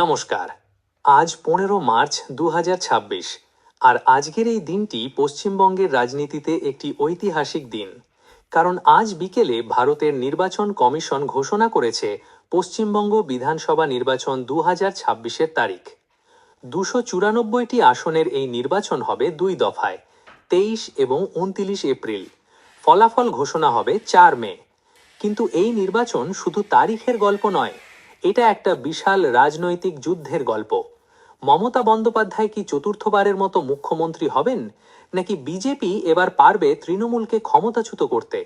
নমস্কার। আজ 15 মার্চ 2026 আর আজকের এই দিনটি পশ্চিমবঙ্গের রাজনীতিতে একটি ঐতিহাসিক দিন। কারণ আজ বিকেলে ভারতের নির্বাচন কমিশন ঘোষণা করেছে পশ্চিমবঙ্গ বিধানসভা নির্বাচন 2026-এর তারিখ। 294টি আসনের এই নির্বাচন হবে 2 দফায়, 23 এবং 29 এপ্রিল। ফলাফল ঘোষণা হবে 4 মে। কিন্তু এই নির্বাচন শুধু তারিখের গল্প নয়, এটা একটা বিশাল রাজনৈতিক যুদ্ধের গল্প। মমতা বন্দ্যোপাধ্যায় কি চতুর্থবারের মতো মুখ্যমন্ত্রী হবেন, নাকি বিজেপি এবার পারবে তৃণমূলকে ক্ষমতাচ্যুত করতে?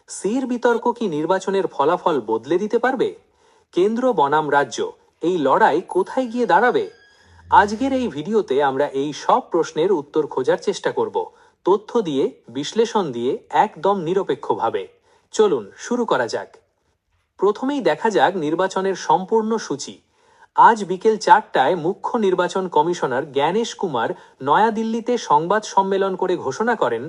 সির বিতর্ক কি নির্বাচনের ফলাফল বদলে দিতে পারবে? কেন্দ্র বনাম রাজ্য, এই লড়াই কোথায় গিয়ে দাঁড়াবে? আজকের এই ভিডিওতে আমরা এই সব প্রশ্নের উত্তর খোঁজার চেষ্টা করব, তথ্য দিয়ে, বিশ্লেষণ দিয়ে, একদম নিরপেক্ষভাবে। চলুন শুরু করা যাক। প্রথমেই দেখা যাক নির্বাচনের সম্পূর্ণ সূচি। আজ বিকেল 4টায় মুখ্য নির্বাচন কমিশনার জ্ঞানেশ কুমার নয়াদিল্লিতে সংবাদ সম্মেলন করে ঘোষণা করেন,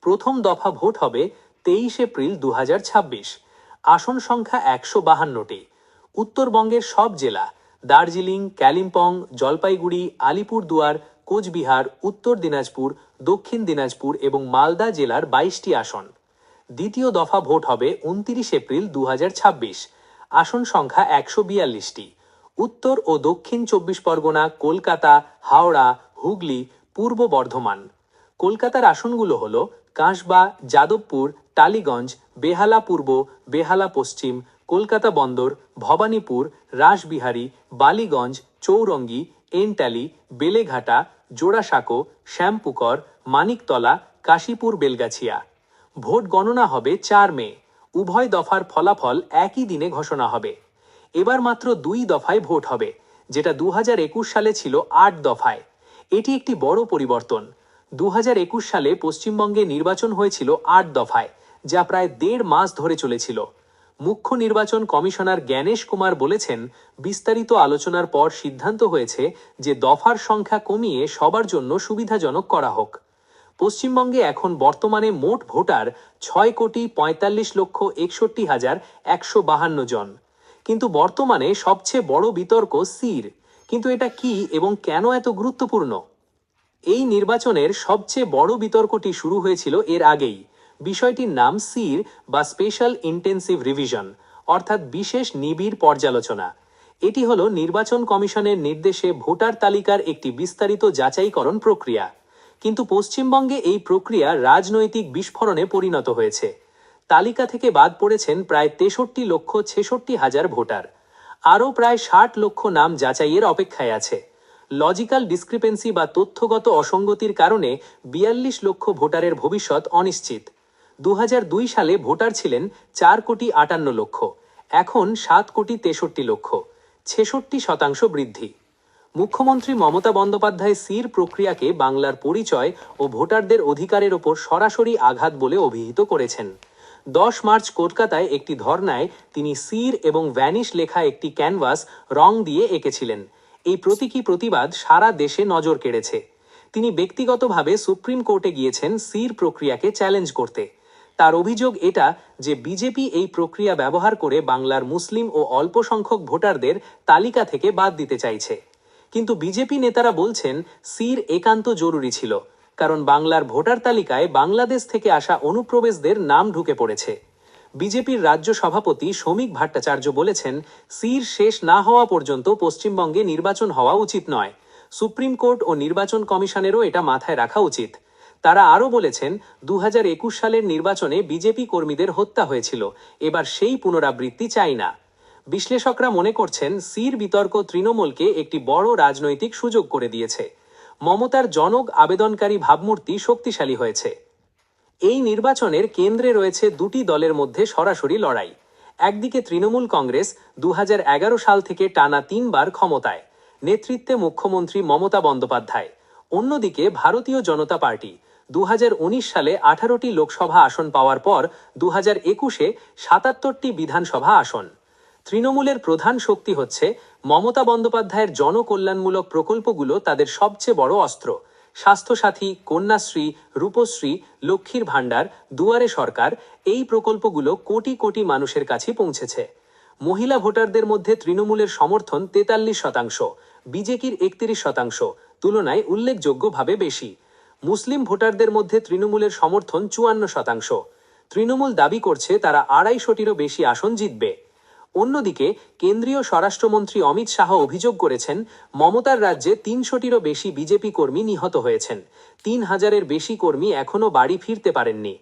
প্রথম দফা ভোট হবে 23 এপ্রিল 2026। আসন সংখ্যা 152টি। উত্তরবঙ্গের সব জেলা, দার্জিলিং, কালিম্পং, জলপাইগুড়ি, আলিপুরদুয়ার, কোচবিহার, উত্তর দিনাজপুর, দক্ষিণ দিনাজপুর এবং মালদা জেলার 22টি আসন। দ্বিতীয় দফা ভোট হবে 29 এপ্রিল 2026। আসন সংখ্যা 142টি। উত্তর ও দক্ষিণ 24 পরগনা, কলকাতা, হাওড়া, হুগলি, পূর্ব বর্ধমান। কলকাতার আসনগুলো হল কাঁসবা, যাদবপুর, টালিগঞ্জ, বেহালা পূর্ব, বেহালা পশ্চিম, কলকাতা বন্দর, ভবানীপুর, রাসবিহারী, বালিগঞ্জ, চৌরঙ্গি, এন্টালি, বেলেঘাটা, জোড়াসাঁকো, শ্যামপুকর, মানিকতলা, কাশীপুর, বেলগাছিয়া। ভোট গণনা হবে 4 মে। উভয় দফার ফলাফল একই দিনে ঘোষণা হবে। এবার মাত্র 2 দফায় ভোট হবে, যেটা 2021 সালে ছিল 8 দফায়। এটি একটি বড় পরিবর্তন। 2021 সালে পশ্চিমবঙ্গে নির্বাচন হয়েছিল 8 দফায়, যা প্রায় 1.5 মাস ধরে চলেছিল। মুখ্য নির্বাচন কমিশনার জ্ঞানেশ কুমার বলেছেন, বিস্তারিত আলোচনার পর সিদ্ধান্ত হয়েছে যে দফার সংখ্যা কমিয়ে সবার জন্য সুবিধাজনক করা হোক। পশ্চিমবঙ্গে এখন বর্তমানে মোট ভোটার 6,45,61,152 জন। কিন্তু বর্তমানে সবচেয়ে বড় বিতর্ক সির। কিন্তু এটা কি এবং কেন এত গুরুত্বপূর্ণ? এই নির্বাচনের সবচেয়ে বড় বিতর্কটি শুরু হয়েছিল এর আগেই। বিষয়টির নাম সির বা স্পেশাল ইন্টেন্সিভ রিভিশন, অর্থাৎ বিশেষ নিবিড় পর্যালোচনা। এটি হলো নির্বাচন কমিশনের নির্দেশে ভোটার তালিকার একটি বিস্তারিত যাচাইকরণ প্রক্রিয়া। কিন্তু পশ্চিমবঙ্গে এই প্রক্রিয়া রাজনৈতিক বিস্ফোরণে পরিণত হয়েছে। তালিকা থেকে বাদ পড়েছেন প্রায় 63,66,000 ভোটার। আরও প্রায় 60 লক্ষ নাম যাচাইয়ের অপেক্ষায় আছে। লজিক্যাল ডিসক্রিপেন্সি বা তথ্যগত অসঙ্গতির কারণে 42 লক্ষ ভোটারের ভবিষ্যৎ অনিশ্চিত। 2002 সালে ভোটার ছিলেন 4,58 লক্ষ, এখন 7,63 লক্ষ, 66% বৃদ্ধি। মুখ্যমন্ত্রী মমতা বন্দ্যোপাধ্যায় সির প্রক্রিয়াকে বাংলার পরিচয় ও ভোটারদের অধিকারের ওপর সরাসরি আঘাত বলে অভিহিত করেছেন। 10 মার্চ কলকাতায় একটি ধর্নায় তিনি সির এবং ভ্যানিশ লেখা একটি ক্যানভাস রং দিয়ে এঁকেছিলেন। এই প্রতীকী প্রতিবাদ সারা দেশে নজর কেড়েছে। তিনি ব্যক্তিগতভাবে সুপ্রিম কোর্টে গিয়েছেন সির প্রক্রিয়াকে চ্যালেঞ্জ করতে। তার অভিযোগ এটা যে বিজেপি এই প্রক্রিয়া ব্যবহার করে বাংলার মুসলিম ও অল্প সংখ্যক ভোটারদের তালিকা থেকে বাদ দিতে চাইছে। কিন্তু বিজেপি নেতারা বলছেন সির একান্ত জরুরি ছিল, কারণ বাংলার ভোটার তালিকায় বাংলাদেশ থেকে আসা অনুপ্রবেশদের নাম ঢুকে পড়েছে। বিজেপির রাজ্য সভাপতি শ্রমিক ভট্টাচার্য বলেছেন, সির শেষ না হওয়া পর্যন্ত পশ্চিমবঙ্গে নির্বাচন হওয়া উচিত নয়। সুপ্রিম কোর্ট ও নির্বাচন কমিশনেরও এটা মাথায় রাখা উচিত। তারা আরও বলেছেন, 2021 সালের নির্বাচনে বিজেপি কর্মীদের হত্যা হয়েছিল, এবার সেই পুনরাবৃত্তি চাই না। বিশ্লেষকরা মনে করছেন সির বিতর্ক তৃণমূলকে একটি বড় রাজনৈতিক সুযোগ করে দিয়েছে। মমতার জনক আবেদনকারী ভাবমূর্তি শক্তিশালী হয়েছে। এই নির্বাচনের কেন্দ্রে রয়েছে দুটি দলের মধ্যে সরাসরি লড়াই। একদিকে তৃণমূল কংগ্রেস 2011 সাল থেকে টানা 3 বার ক্ষমতায়, নেতৃত্বে মুখ্যমন্ত্রী মমতা বন্দ্যোপাধ্যায়। অন্যদিকে ভারতীয় জনতা পার্টি 2019 সালে 18টি লোকসভা আসন পাওয়ার পর 2021-এ 77টি বিধানসভা আসন। তৃণমূলের প্রধান শক্তি হচ্ছে মমতা বন্দ্যোপাধ্যায়ের জনকল্যাণমূলক প্রকল্পগুলো তাদের সবচেয়ে বড় অস্ত্র। স্বাস্থ্যসাথী, কন্যাশ্রী, রূপশ্রী, লক্ষ্মীর ভাণ্ডার, দুয়ারে সরকার, এই প্রকল্পগুলো কোটি কোটি মানুষের কাছে পৌঁছেছে। মহিলা ভোটারদের মধ্যে তৃণমূলের সমর্থন 43%, বিজেপির 31%, তুলনায় উল্লেখযোগ্যভাবে বেশি। মুসলিম ভোটারদের মধ্যে তৃণমূলের সমর্থন 54%। তৃণমূল দাবি করছে তারা 250টিরও বেশি আসন জিতবে। অন্যদিকে কেন্দ্রীয় স্বরাষ্ট্রমন্ত্রী অমিত শাহ অভিযোগ করেছেন, মমতার রাজ্যে 300টিরও বেশি বিজেপি কর্মী নিহত হয়েছেন। 3000-এর বেশি কর্মী এখনও বাড়ি ফিরতে পারেননি।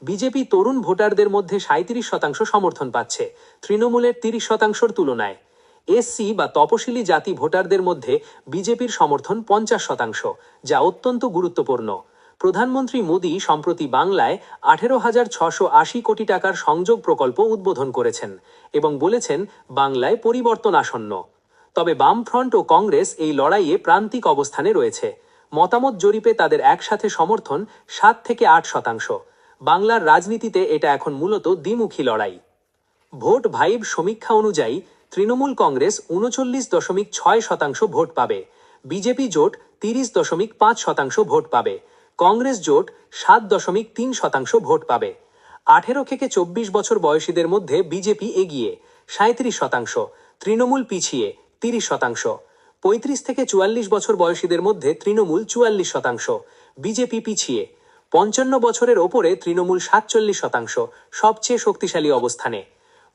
বিজেপি তরুণ ভোটারদের মধ্যে 37% সমর্থন পাচ্ছে, তৃণমূলের 30%-র তুলনায়। এসসি বা তপশিলি জাতি ভোটারদের মধ্যে বিজেপির সমর্থন 50%, যা অত্যন্ত গুরুত্বপূর্ণ। প্রধানমন্ত্রী মোদী সম্প্রতি বাংলায় 18,680 কোটি টাকার সংযোগ প্রকল্প উদ্বোধন করেছেন এবং বলেছেন বাংলায় পরিবর্তন আসন্ন। তবে বামফ্রন্ট ও কংগ্রেস এই লড়াইয়ে প্রান্তিক অবস্থানে রয়েছে। মতামত জরিপে তাদের একসাথে সমর্থন 7 থেকে 8%। বাংলার রাজনীতিতে এটা এখন মূলত দ্বিমুখী লড়াই। ভোট ভাইব সমীক্ষা অনুযায়ী তৃণমূল কংগ্রেস 39.6% ভোট পাবে, বিজেপি জোট 30.5% ভোট পাবে, কংগ্রেস জোট 7.3% ভোট পাবে। 18 থেকে 24 বছর বয়সীদের মধ্যে বিজেপি এগিয়ে 37%, তৃণমূল পিছিয়ে 30%। 35 থেকে 44 বছর বয়সীদের মধ্যে তৃণমূল 44%, বিজেপি পিছিয়ে। 55 বছরের ওপরে তৃণমূল 47%, সবচেয়ে শক্তিশালী অবস্থানে।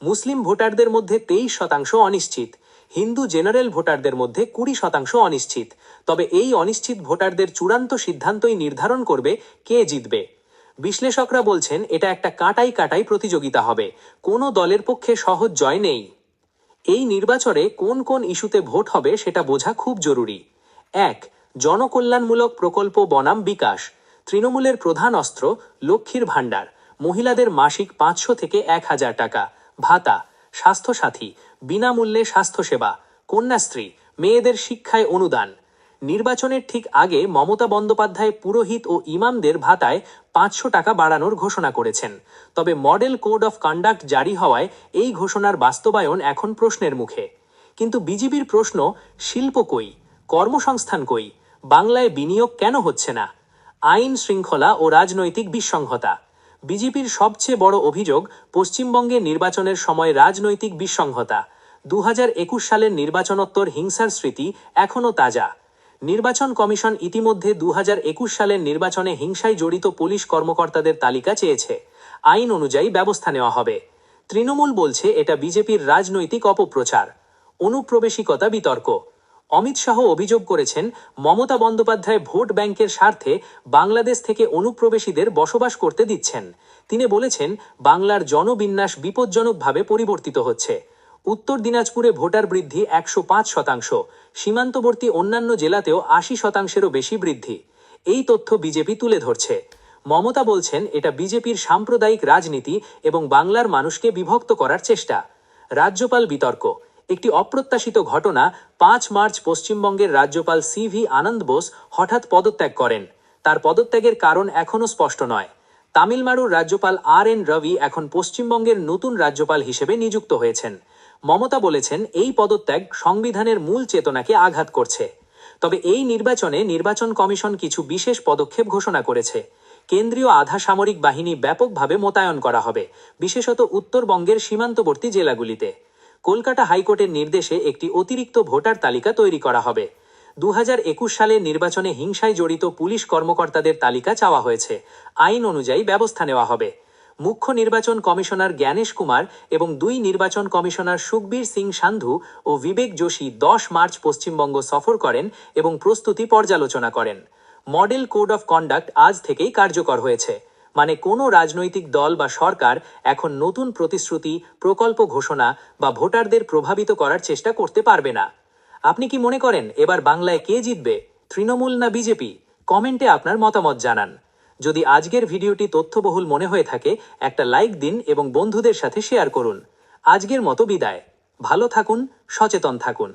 মুসলিম ভোটারদের মধ্যে 23% অনিশ্চিত, হিন্দু জেনারেল ভোটারদের মধ্যে 20% অনিশ্চিত। তবে এই অনিশ্চিত ভোটারদের চূড়ান্ত সিদ্ধান্তই নির্ধারণ করবে কে জিতবে। বিশ্লেষকরা বলছেন এটা একটা কাটাই কাটাই প্রতিযোগিতা হবে, কোনো দলের পক্ষে সহজ জয় নেই। এই নির্বাচনে কোন কোন ইস্যুতে ভোট হবে সেটা বোঝা খুব জরুরি। 1. জনকল্যাণমূলক প্রকল্প বনাম বিকাশ। তৃণমূলের প্রধান অস্ত্র লক্ষ্মীর ভাণ্ডার, মহিলাদের মাসিক 500 থেকে 1000 টাকা, ভাতা, স্বাস্থ্যসাথী, বিনামূল্যে স্বাস্থ্যসেবা, কন্যাশ্রী, মেয়েদের শিক্ষায় অনুদান। নির্বাচনের ঠিক আগে মমতা বন্দ্যোপাধ্যায় পুরোহিত ও ইমামদের ভাতায় 500 টাকা বাড়ানোর ঘোষণা করেছেন। তবে মডেল কোড অফ কন্ডাক্ট জারি হওয়ায় এই ঘোষণার বাস্তবায়ন এখন প্রশ্নের মুখে। কিন্তু বিজেপির প্রশ্ন, শিল্প কই, কর্মসংস্থান কই, বাংলায় বিনিয়োগ কেন হচ্ছে না? আইন শৃঙ্খলা ও রাজনৈতিক বিসংহতা। বিজেপির সবচেয়ে বড় অভিযোগ পশ্চিমবঙ্গে নির্বাচনের সময় রাজনৈতিক বিসংহতা। 2021 সালের নির্বাচনোত্তর হিংসার স্মৃতি এখনও তাজা। নির্বাচন কমিশন ইতিমধ্যে 2021 সালের নির্বাচনে হিংসায় জড়িত পুলিশ কর্মকর্তাদের তালিকা চেয়েছে। আইন অনুযায়ী ব্যবস্থা নেওয়া হবে। তৃণমূল বলছে এটা বিজেপির রাজনৈতিক অপপ্রচার। অনুপ্রবেশিকতা বিতর্ক। অমিত শাহ অভিযোগ করেছেন, মমতা বন্দ্যোপাধ্যায় ভোট ব্যাংকের স্বার্থে বাংলাদেশ থেকে অনুপ্রবেশীদের বসবাস করতে দিচ্ছেন। তিনি বলেছেন বাংলার জনবিন্যাস বিপজ্জনকভাবে পরিবর্তিত হচ্ছে। উত্তর দিনাজপুরে ভোটার বৃদ্ধি 105%, সীমান্তবর্তী অন্যান্য জেলাতেও 80%-এরও বেশি বৃদ্ধি। এই তথ্য বিজেপি তুলে ধরছে। মমতা বলছেন এটা বিজেপির সাম্প্রদায়িক রাজনীতি এবং বাংলার মানুষকে বিভক্ত করার চেষ্টা। রাজ্যপাল বিতর্ক। একটি অপ্রত্যাশিত ঘটনা, 5 মার্চ পশ্চিমবঙ্গের রাজ্যপাল CV আনন্দ বোস হঠাৎ পদত্যাগ করেন। তার পদত্যাগের কারণ এখনও স্পষ্ট নয়। তামিলনাড়ুর রাজ্যপাল RN রবি এখন পশ্চিমবঙ্গের নতুন রাজ্যপাল হিসেবে নিযুক্ত হয়েছেন। মমতা বলেছেন এই পদত্যাগ সংবিধানের মূল চেতনাকে আঘাত করছে। তবে এই নির্বাচনে নির্বাচন কমিশন কিছু বিশেষ পদক্ষেপ ঘোষণা করেছে। কেন্দ্রীয় আধা সামরিক বাহিনী ব্যাপকভাবে মোতায়েন করা হবে, বিশেষত উত্তরবঙ্গের সীমান্তবর্তী জেলাগুলিতে। কলকাতা হাইকোর্টের নির্দেশে একটি অতিরিক্ত ভোটার তালিকা তৈরি করা হবে। 2021 সালের নির্বাচনে হিংসায় জড়িত পুলিশ কর্মকর্তাদের তালিকা চাওয়া হয়েছে। আইন অনুযায়ী ব্যবস্থা নেওয়া হবে। মুখ্য নির্বাচন কমিশনার জ্ঞানেশ কুমার এবং 2 নির্বাচন কমিশনার সুখবীর সিং সান্ধু ও বিবেক যোশী 10 মার্চ পশ্চিমবঙ্গ সফর করেন এবং প্রস্তুতি পর্যালোচনা করেন। মডেল কোড অফ কন্ডাক্ট আজ থেকেই কার্যকর হয়েছে। মানে কোনো রাজনৈতিক দল বা সরকার এখন নতুন প্রতিশ্রুতি, প্রকল্প ঘোষণা বা ভোটারদের প্রভাবিত করার চেষ্টা করতে পারবে না। আপনি কি মনে করেন এবার বাংলায় কে জিতবে, তৃণমূল না বিজেপি? কমেন্টে আপনার মতামত জানান। যদি আজকের ভিডিওটি তথ্যবহুল মনে হয়ে থাকে একটা লাইক দিন এবং বন্ধুদের সাথে শেয়ার করুন। আজকের মতো বিদায়। ভালো থাকুন, সচেতন থাকুন।